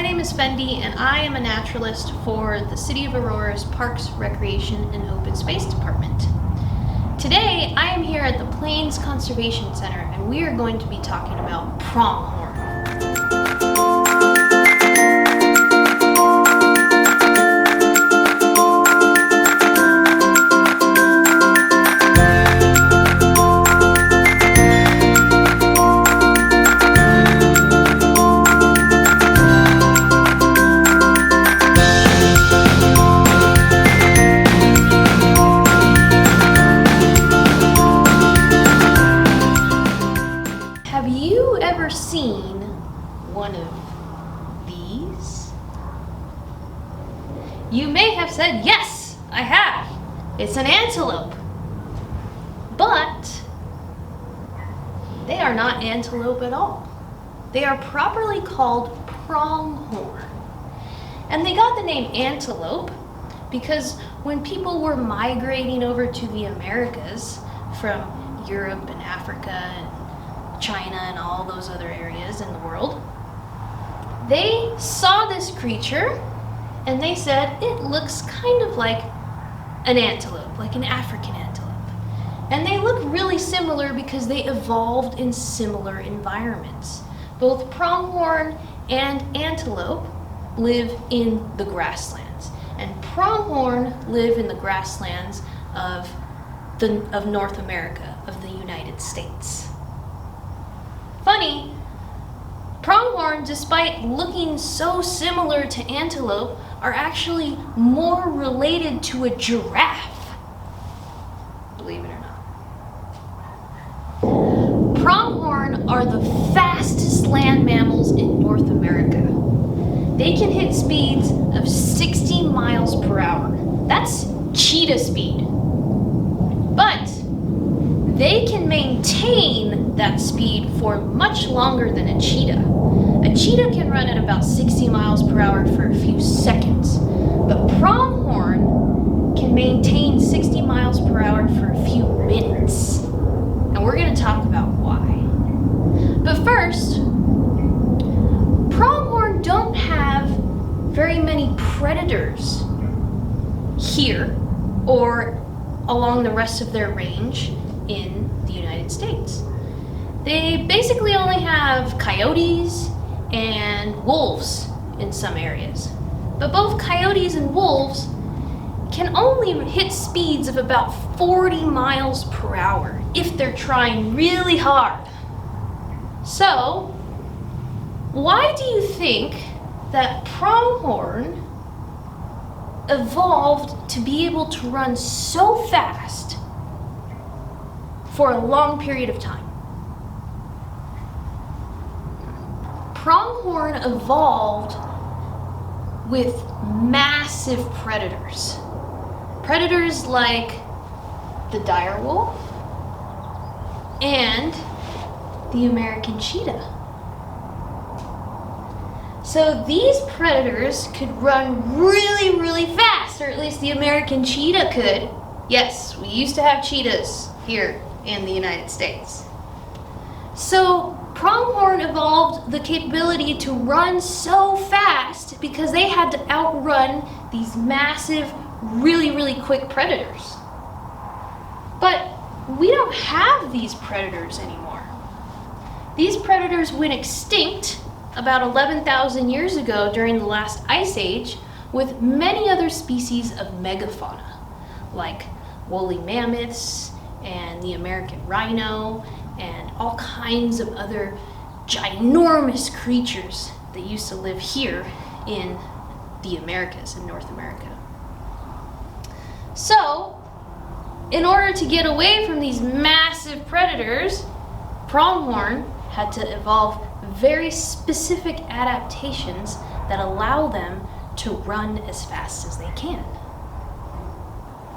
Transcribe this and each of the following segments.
my name is Fendi and I am a naturalist for the City of Aurora's Parks, Recreation, and Open Space Department. Today I am here at the Plains Conservation Center and we are going to be talking about pronghorn. Have you ever seen one of these? You may have said, yes, I have. It's an antelope. But they are not antelope at all. They are properly called pronghorn. And they got the name antelope because when people were migrating over to the Americas from Europe and Africa and China and all those other areas in the world, they saw this creature and they said it looks kind of like an antelope, like an African antelope. And they look really similar because they evolved in similar environments. Both pronghorn and antelope live in the grasslands, and pronghorn live in the grasslands of North America, of the United States. Funny, pronghorn, despite looking so similar to antelope, are actually more related to a giraffe, believe it or not. Pronghorn are the fastest land mammals in North America. They can hit speeds of 60 miles per hour. That's cheetah speed. But they can maintain that speed for much longer than a cheetah. A cheetah can run at about 60 miles per hour for a few seconds, but pronghorn can maintain 60 miles per hour for a few minutes. And we're going to talk about why. But first, pronghorn don't have very many predators here or along the rest of their range in the United States. They basically only have coyotes and wolves in some areas. But both coyotes and wolves can only hit speeds of about 40 miles per hour if they're trying really hard. So, why do you think that pronghorn evolved to be able to run so fast for a long period of time? Pronghorn evolved with massive predators. Predators like the direwolf and the American cheetah. So these predators could run really, really fast, or at least the American cheetah could. Yes, we used to have cheetahs here in the United States. So pronghorn evolved the capability to run so fast because they had to outrun these massive, really, really quick predators. But we don't have these predators anymore. These predators went extinct about 11,000 years ago during the last ice age, with many other species of megafauna, like woolly mammoths and the American rhino, and all kinds of other ginormous creatures that used to live here in the Americas, in North America. So, in order to get away from these massive predators, pronghorn had to evolve very specific adaptations that allow them to run as fast as they can.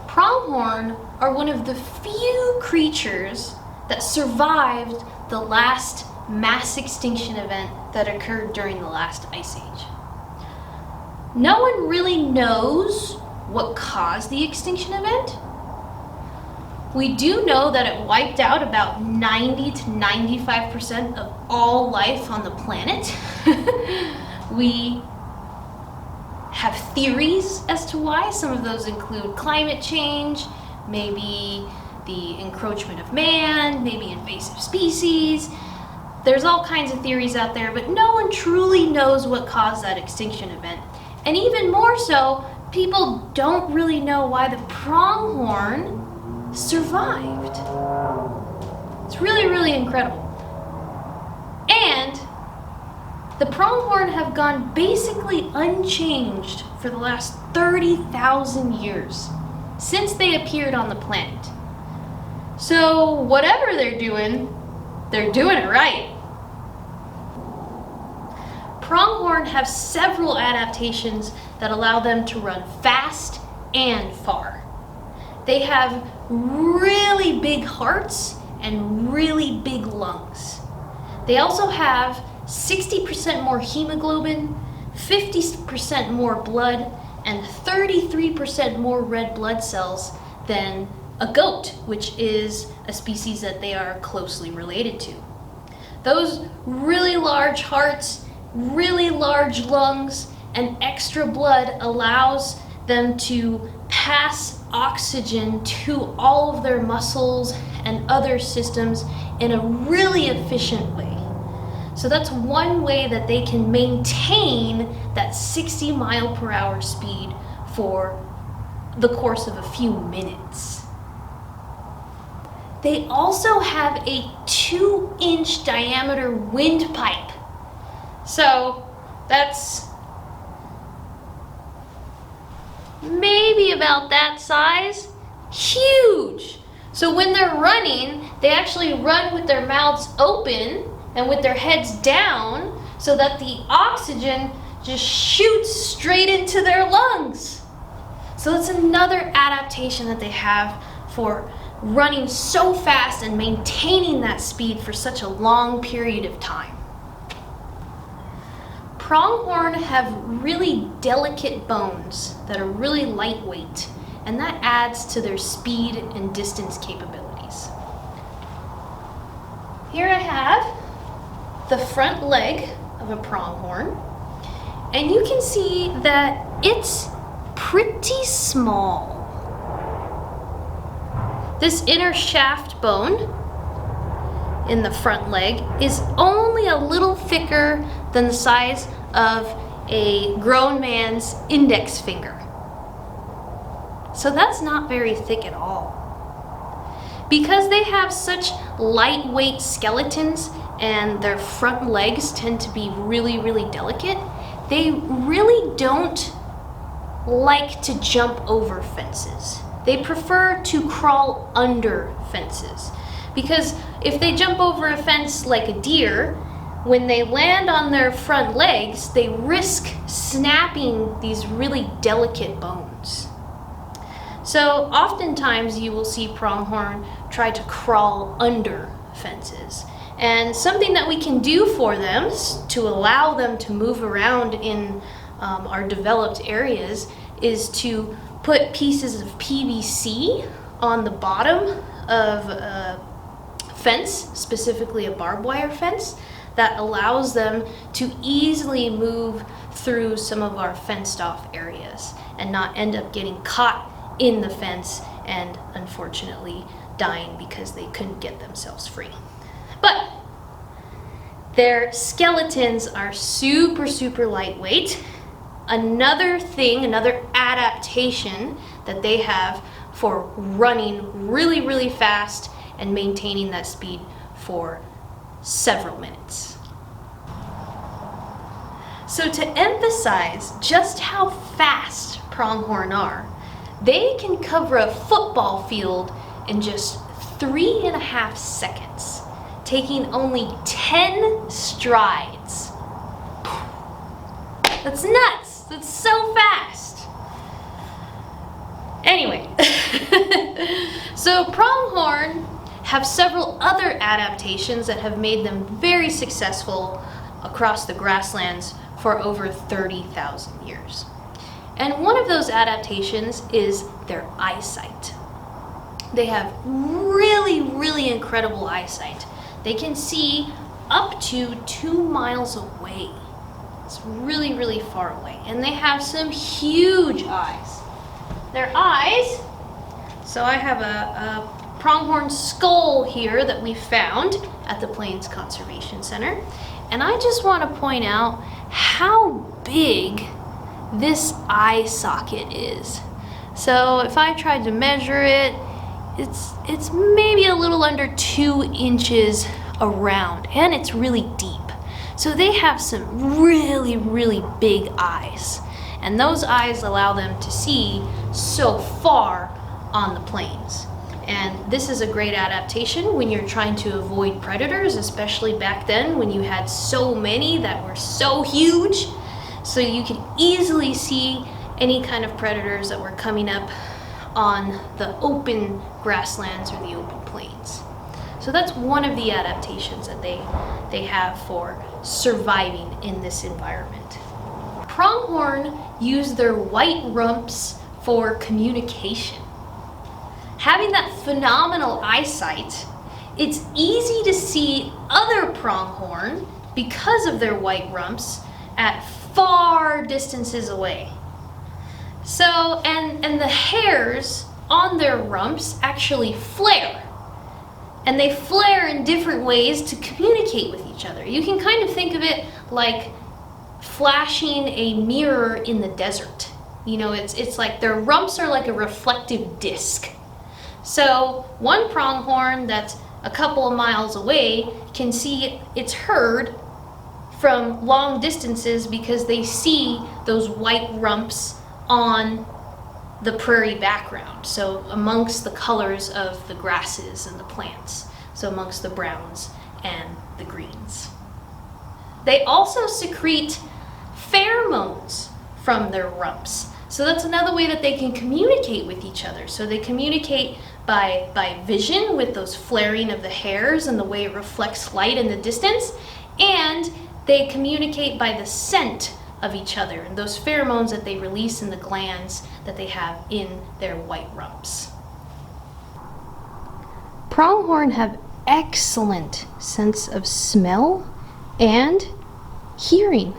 Pronghorn are one of the few creatures that survived the last mass extinction event that occurred during the last ice age. No one really knows what caused the extinction event. We do know that it wiped out about 90 to 95% of all life on the planet. We theories as to why. Some of those include climate change, maybe the encroachment of man, maybe invasive species. There's all kinds of theories out there, but no one truly knows what caused that extinction event. And even more so, people don't really know why the pronghorn survived. It's really, really incredible. And the pronghorn have gone basically unchanged for the last 30,000 years since they appeared on the planet. So whatever they're doing it right. Pronghorn have several adaptations that allow them to run fast and far. They have really big hearts and really big lungs. They also have 60% more hemoglobin, 50% more blood, and 33% more red blood cells than a goat, which is a species that they are closely related to. Those really large hearts, really large lungs, and extra blood allows them to pass oxygen to all of their muscles and other systems in a really efficient way. So that's one way that they can maintain that 60 mile per hour speed for the course of a few minutes. They also have a 2-inch diameter windpipe. So that's maybe about that size. Huge! So when they're running, they actually run with their mouths open and with their heads down so that the oxygen just shoots straight into their lungs. So that's another adaptation that they have for running so fast and maintaining that speed for such a long period of time. Pronghorn have really delicate bones that are really lightweight, and that adds to their speed and distance capabilities. Here I have the front leg of a pronghorn, and you can see that it's pretty small. This inner shaft bone in the front leg is only a little thicker than the size of a grown man's index finger. So that's not very thick at all. Because they have such lightweight skeletons and their front legs tend to be really, really delicate, they really don't like to jump over fences. They prefer to crawl under fences. Because if they jump over a fence like a deer, when they land on their front legs, they risk snapping these really delicate bones. So oftentimes you will see pronghorn try to crawl under fences. And something that we can do for them to allow them to move around in our developed areas is to put pieces of PVC on the bottom of a fence, specifically a barbed wire fence, that allows them to easily move through some of our fenced off areas and not end up getting caught in the fence and unfortunately dying because they couldn't get themselves free. But their skeletons are super, super lightweight. Another thing, another adaptation that they have for running really, really fast and maintaining that speed for several minutes. So to emphasize just how fast pronghorn are, they can cover a football field in just 3.5 seconds, taking only 10 strides. That's nuts! That's so fast! Anyway, so pronghorn have several other adaptations that have made them very successful across the grasslands for over 30,000 years. And one of those adaptations is their eyesight. They have really, really incredible eyesight. They can see up to 2 miles away. It's really, really far away. And they have some huge eyes. Their eyes, so I have a pronghorn skull here that we found at the Plains Conservation Center. And I just want to point out how big this eye socket is. So if I tried to measure it, it's maybe a little under 2 inches around, and it's really deep. So they have some really, really big eyes. And those eyes allow them to see so far on the plains. And this is a great adaptation when you're trying to avoid predators, especially back then when you had so many that were so huge. So you could easily see any kind of predators that were coming up on the open grasslands or the open plains. So that's one of the adaptations that they have for surviving in this environment. Pronghorn use their white rumps for communication. Having that phenomenal eyesight, it's easy to see other pronghorn because of their white rumps at far distances away. So, and the hairs on their rumps actually flare. And they flare in different ways to communicate with each other. You can kind of think of it like flashing a mirror in the desert. You know, it's like their rumps are like a reflective disc. So one pronghorn that's a couple of miles away can see its herd from long distances because they see those white rumps on the prairie background. So amongst the colors of the grasses and the plants. So amongst the browns and the greens. They also secrete pheromones from their rumps. So that's another way that they can communicate with each other. So they communicate by vision with those flaring of the hairs and the way it reflects light in the distance. And they communicate by the scent of each other and those pheromones that they release in the glands that they have in their white rumps. Pronghorn have excellent sense of smell and hearing.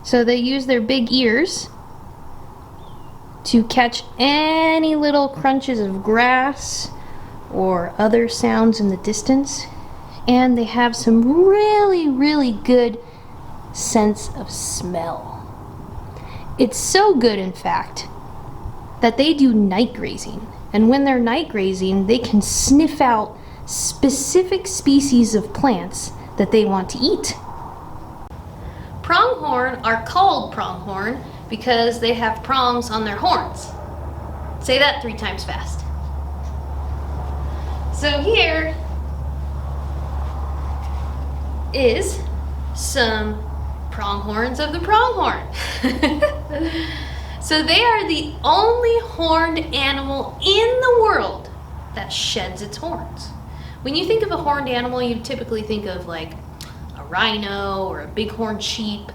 So they use their big ears to catch any little crunches of grass or other sounds in the distance. And they have some really, really good sense of smell. It's so good, in fact, that they do night grazing. And when they're night grazing, they can sniff out specific species of plants that they want to eat. Pronghorn are called pronghorn because they have prongs on their horns. Say that 3 times fast. So here is some pronghorns of the pronghorn. So they are the only horned animal in the world that sheds its horns. When you think of a horned animal, you typically think of like a rhino or a bighorn sheep,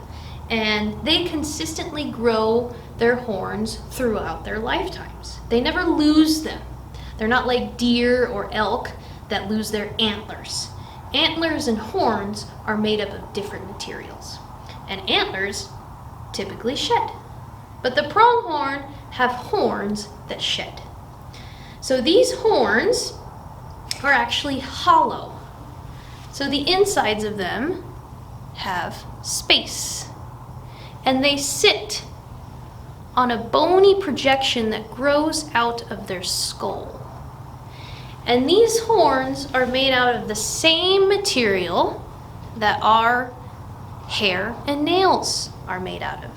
and they consistently grow their horns throughout their lifetimes. They never lose them. They're not like deer or elk that lose their antlers. Antlers and horns are made up of different materials, and antlers typically shed. But the pronghorn have horns that shed. So these horns are actually hollow. So the insides of them have space. And they sit on a bony projection that grows out of their skull. And these horns are made out of the same material that our hair and nails are made out of.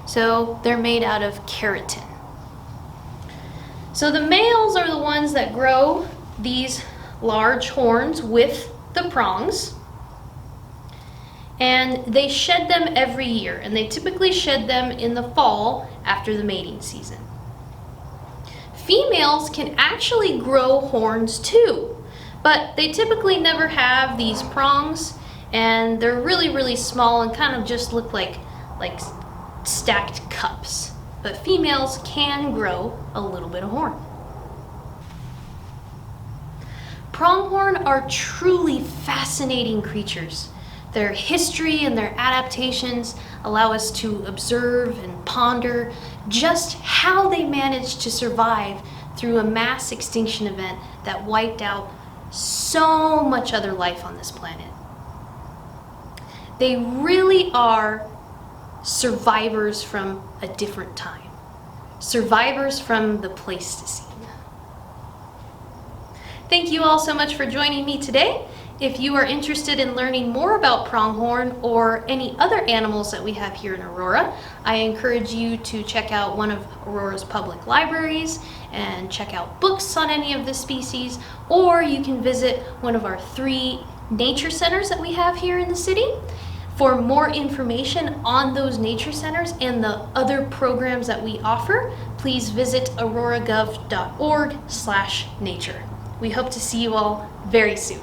So they're made out of keratin. So the males are the ones that grow these large horns with the prongs. And they shed them every year, and they typically shed them in the fall after the mating season. Females can actually grow horns too, but they typically never have these prongs, and they're really, really small and kind of just look like stacked cups. But females can grow a little bit of horn. Pronghorn are truly fascinating creatures. Their history and their adaptations allow us to observe and ponder just how they managed to survive through a mass extinction event that wiped out so much other life on this planet. They really are survivors from a different time. Survivors from the Pleistocene. Thank you all so much for joining me today. If you are interested in learning more about pronghorn or any other animals that we have here in Aurora, I encourage you to check out one of Aurora's public libraries and check out books on any of the species, or you can visit one of our 3 nature centers that we have here in the city. For more information on those nature centers and the other programs that we offer, please visit auroragov.org/nature. We hope to see you all very soon.